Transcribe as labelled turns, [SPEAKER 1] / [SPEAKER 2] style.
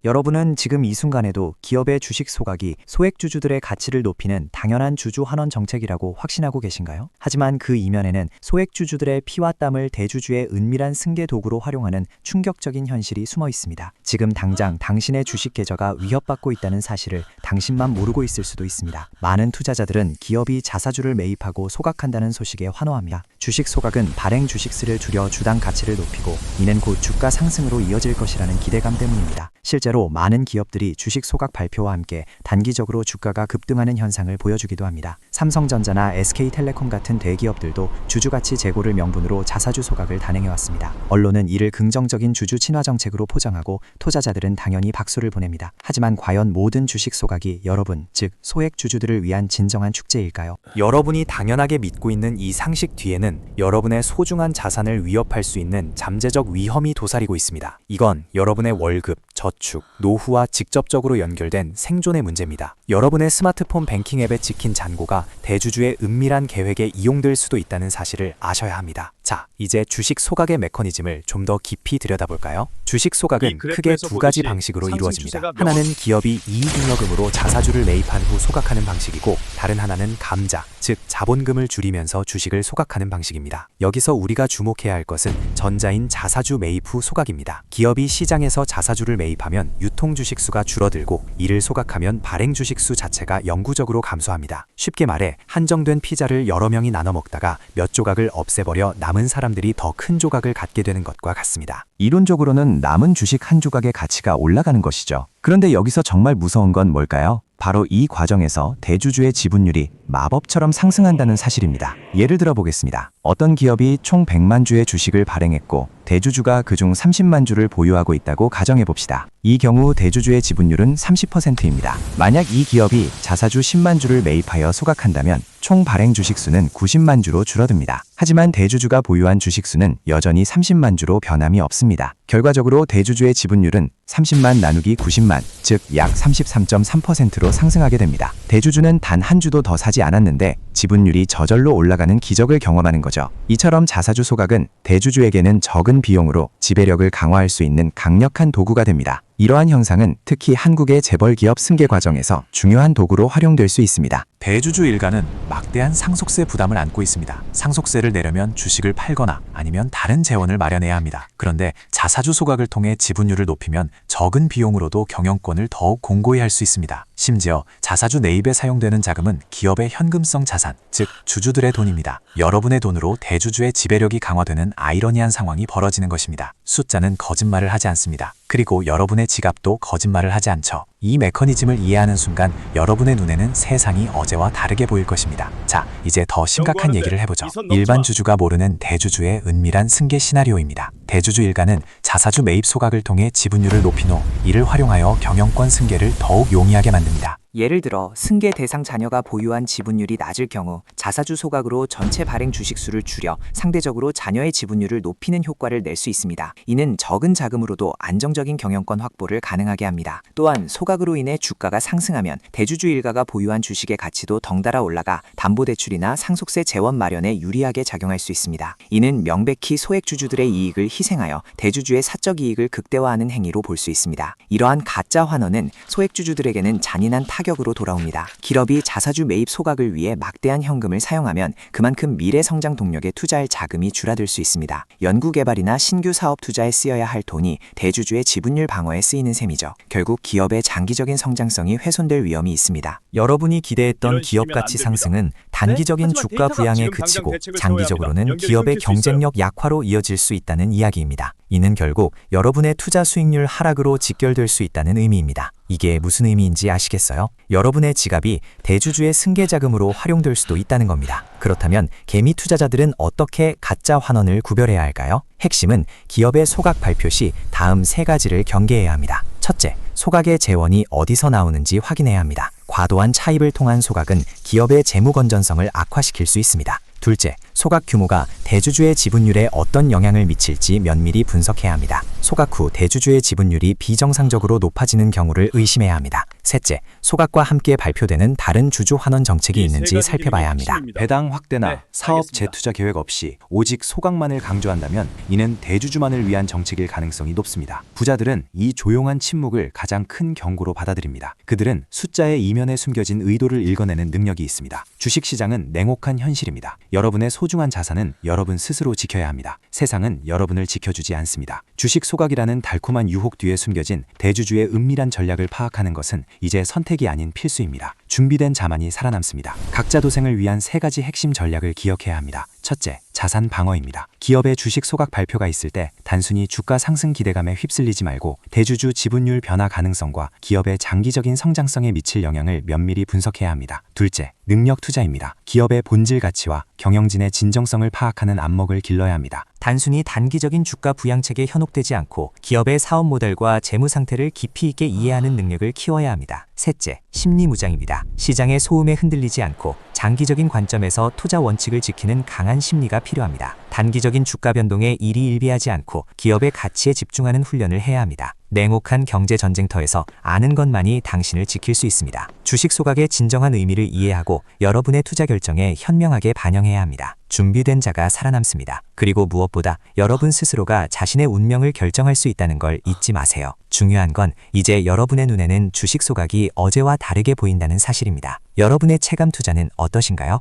[SPEAKER 1] 여러분은 지금 이 순간에도 기업의 주식 소각이 소액주주들의 가치를 높이는 당연한 주주 환원 정책이라고 확신하고 계신가요? 하지만 그 이면에는 소액주주들의 피와 땀을 대주주의 은밀한 승계 도구로 활용하는 충격적인 현실이 숨어 있습니다. 지금 당장 당신의 주식 계좌가 위협받고 있다는 사실을 당신만 모르고 있을 수도 있습니다. 많은 투자자들은 기업이 자사주를 매입하고 소각한다는 소식에 환호합니다. 주식 소각은 발행 주식수를 줄여 주당 가치를 높이고 이는 곧 주가 상승으로 이어질 것이라는 기대감 때문입니다. 실제로 많은 기업들이 주식 소각 발표와 함께 단기적으로 주가가 급등하는 현상을 보여주기도 합니다. 삼성전자나 SK텔레콤 같은 대기업들도 주주가치 제고를 명분으로 자사주 소각을 단행해왔습니다. 언론은 이를 긍정적인 주주 친화 정책으로 포장하고 투자자들은 당연히 박수를 보냅니다. 하지만 과연 모든 주식 소각이 여러분, 즉 소액 주주들을 위한 진정한 축제일까요?
[SPEAKER 2] 여러분이 당연하게 믿고 있는 이 상식 뒤에는 여러분의 소중한 자산을 위협할 수 있는 잠재적 위험이 도사리고 있습니다. 이건 여러분의 월급, 저축, 노후와 직접적으로 연결된 생존의 문제입니다. 여러분의 스마트폰 뱅킹 앱에 찍힌 잔고가 대주주의 은밀한 계획에 이용될 수도 있다는 사실을 아셔야 합니다. 자, 이제 주식 소각의 메커니즘을 좀 더 깊이 들여다볼까요? 주식 소각은 크게 두 가지 방식으로 이루어집니다. 하나는 기업이 이익잉여금으로 자사주를 매입한 후 소각하는 방식이고, 다른 하나는 감자, 즉 자본금을 줄이면서 주식을 소각하는 방식입니다. 여기서 우리가 주목해야 할 것은 전자인 자사주 매입 후 소각입니다. 기업이 시장에서 자사주를 매입하면 유통 주식수가 줄어들고, 이를 소각하면 발행 주식수 자체가 영구적으로 감소합니다. 쉽게 말해 한정된 피자를 여러 명이 나눠 먹다가 몇 조각을 없애버려 남은 사람들이 더 큰 조각을 갖게 되는 것과 같습니다.
[SPEAKER 3] 이론적으로는 남은 주식 한 조각의 가치가 올라가는 것이죠. 그런데 여기서 정말 무서운 건 뭘까요? 바로 이 과정에서 대주주의 지분율이 마법처럼 상승한다는 사실입니다. 예를 들어 보겠습니다. 어떤 기업이 총 100만 주의 주식을 발행했고 대주주가 그중 30만 주를 보유하고 있다고 가정해 봅시다. 이 경우 대주주의 지분율은 30%입니다. 만약 이 기업이 자사주 10만 주를 매입하여 소각한다면 총 발행 주식수는 90만 주로 줄어듭니다. 하지만 대주주가 보유한 주식수는 여전히 30만 주로 변함이 없습니다. 결과적으로 대주주의 지분율은 30만 나누기 90만, 즉 약 33.3%로 상승하게 됩니다. 대주주는 단 한 주도 더 사지 않았는데 지분율이 저절로 올라가는 기적을 경험하는 거죠. 이처럼 자사주 소각은 대주주에게는 적은 비용으로 지배력을 강화할 수 있는 강력한 도구가 됩니다. 이러한 현상은 특히 한국의 재벌 기업 승계 과정에서 중요한 도구로 활용될 수 있습니다.
[SPEAKER 4] 대주주 일가는 막대한 상속세 부담을 안고 있습니다. 상속세를 내려면 주식을 팔거나 아니면 다른 재원을 마련해야 합니다. 그런데 자사주 소각을 통해 지분율을 높이면 적은 비용으로도 경영권을 더욱 공고히 할 수 있습니다. 심지어 자사주 매입에 사용되는 자금은 기업의 현금성 자산, 즉 주주들의 돈입니다. 여러분의 돈으로 대주주의 지배력이 강화되는 아이러니한 상황이 벌어지는 것입니다. 숫자는 거짓말을 하지 않습니다. 그리고 여러분의 지갑도 거짓말을 하지 않죠. 이 메커니즘을 이해하는 순간 여러분의 눈에는 세상이 어제와 다르게 보일 것입니다. 자, 이제 더 심각한 얘기를 해보죠. 일반 주주가 모르는 대주주의 은밀한 승계 시나리오입니다. 대주주 일가는 자사주 매입 소각을 통해 지분율을 높인 후 이를 활용하여 경영권 승계를 더욱 용이하게 만듭니다.
[SPEAKER 1] 예를 들어 승계 대상 자녀가 보유한 지분율이 낮을 경우 자사주 소각으로 전체 발행 주식수를 줄여 상대적으로 자녀의 지분율을 높이는 효과를 낼 수 있습니다. 이는 적은 자금으로도 안정적인 경영권 확보를 가능하게 합니다. 또한 소각으로 인해 주가가 상승하면 대주주 일가가 보유한 주식의 가치도 덩달아 올라가 담보대출이나 상속세 재원 마련에 유리하게 작용할 수 있습니다. 이는 명백히 소액주주들의 이익을 희생하여 대주주의 사적 이익을 극대화하는 행위로 볼 수 있습니다. 이러한 가짜 환원은 소액주주들에게는 잔인한 타격으로 돌아옵니다. 기업이 자사주 매입 소각을 위해 막대한 현금을 사용하면 그만큼 미래 성장 동력에 투자할 자금이 줄어들 수 있습니다. 연구개발이나 신규 사업 투자에 쓰여야 할 돈이 대주주의 지분율 방어에 쓰이는 셈이죠. 결국 기업의 장기적인 성장성이 훼손될 위험이 있습니다.
[SPEAKER 2] 여러분이 기대했던 기업 가치 상승은 단기적인 주가 부양에 그치고 장기적으로는 기업의 경쟁력 약화로 이어질 수 있다는 이야기입니다. 이는 결국 여러분의 투자 수익률 하락으로 직결될 수 있다는 의미입니다. 이게 무슨 의미인지 아시겠어요? 여러분의 지갑이 대주주의 승계 자금으로 활용될 수도 있다는 겁니다. 그렇다면 개미 투자자들은 어떻게 가짜 환원을 구별해야 할까요? 핵심은 기업의 소각 발표 시 다음 3가지를 경계해야 합니다. 첫째, 소각의 재원이 어디서 나오는지 확인해야 합니다. 과도한 차입을 통한 소각은 기업의 재무 건전성을 악화시킬 수 있습니다. 둘째, 소각 규모가 대주주의 지분율에 어떤 영향을 미칠지 면밀히 분석해야 합니다. 소각 후 대주주의 지분율이 비정상적으로 높아지는 경우를 의심해야 합니다. 셋째, 소각과 함께 발표되는 다른 주주 환원 정책이 있는지 살펴봐야 합니다.
[SPEAKER 3] 배당 확대나
[SPEAKER 5] 네,
[SPEAKER 3] 사업
[SPEAKER 5] 알겠습니다.
[SPEAKER 3] 재투자 계획 없이 오직 소각만을 강조한다면 이는 대주주만을 위한 정책일 가능성이 높습니다. 부자들은 이 조용한 침묵을 가장 큰 경고로 받아들입니다. 그들은 숫자의 이면에 숨겨진 의도를 읽어내는 능력이 있습니다. 주식시장은 냉혹한 현실입니다. 여러분의 소중한 자산은 여러분 스스로 지켜야 합니다. 세상은 여러분을 지켜주지 않습니다. 주식 소각이라는 달콤한 유혹 뒤에 숨겨진 대주주의 은밀한 전략을 파악하는 것은 이제 선택이 아닌 필수입니다. 준비된 자만이 살아남습니다. 각자 도생을 위한 3가지 핵심 전략을 기억해야 합니다. 첫째, 자산 방어입니다. 기업의 주식 소각 발표가 있을 때 단순히 주가 상승 기대감에 휩쓸리지 말고 대주주 지분율 변화 가능성과 기업의 장기적인 성장성에 미칠 영향을 면밀히 분석해야 합니다. 둘째, 능력 투자입니다. 기업의 본질 가치와 경영진의 진정성을 파악하는 안목을 길러야 합니다.
[SPEAKER 1] 단순히 단기적인 주가 부양책에 현혹되지 않고 기업의 사업 모델과 재무 상태를 깊이 있게 이해하는 능력을 키워야 합니다. 셋째, 심리 무장입니다. 시장의 소음에 흔들리지 않고 장기적인 관점에서 투자 원칙을 지키는 강한 심리가 필요합니다. 단기적인 주가 변동에 일희일비하지 않고 기업의 가치에 집중하는 훈련을 해야 합니다. 냉혹한 경제 전쟁터에서 아는 것만이 당신을 지킬 수 있습니다. 주식 소각의 진정한 의미를 이해하고 여러분의 투자 결정에 현명하게 반영해야 합니다. 준비된 자가 살아남습니다. 그리고 무엇보다 여러분 스스로가 자신의 운명을 결정할 수 있다는 걸 잊지 마세요. 중요한 건 이제 여러분의 눈에는 주식 소각이 어제와 다르게 보인다는 사실입니다. 여러분의 체감 투자는 어떠신가요?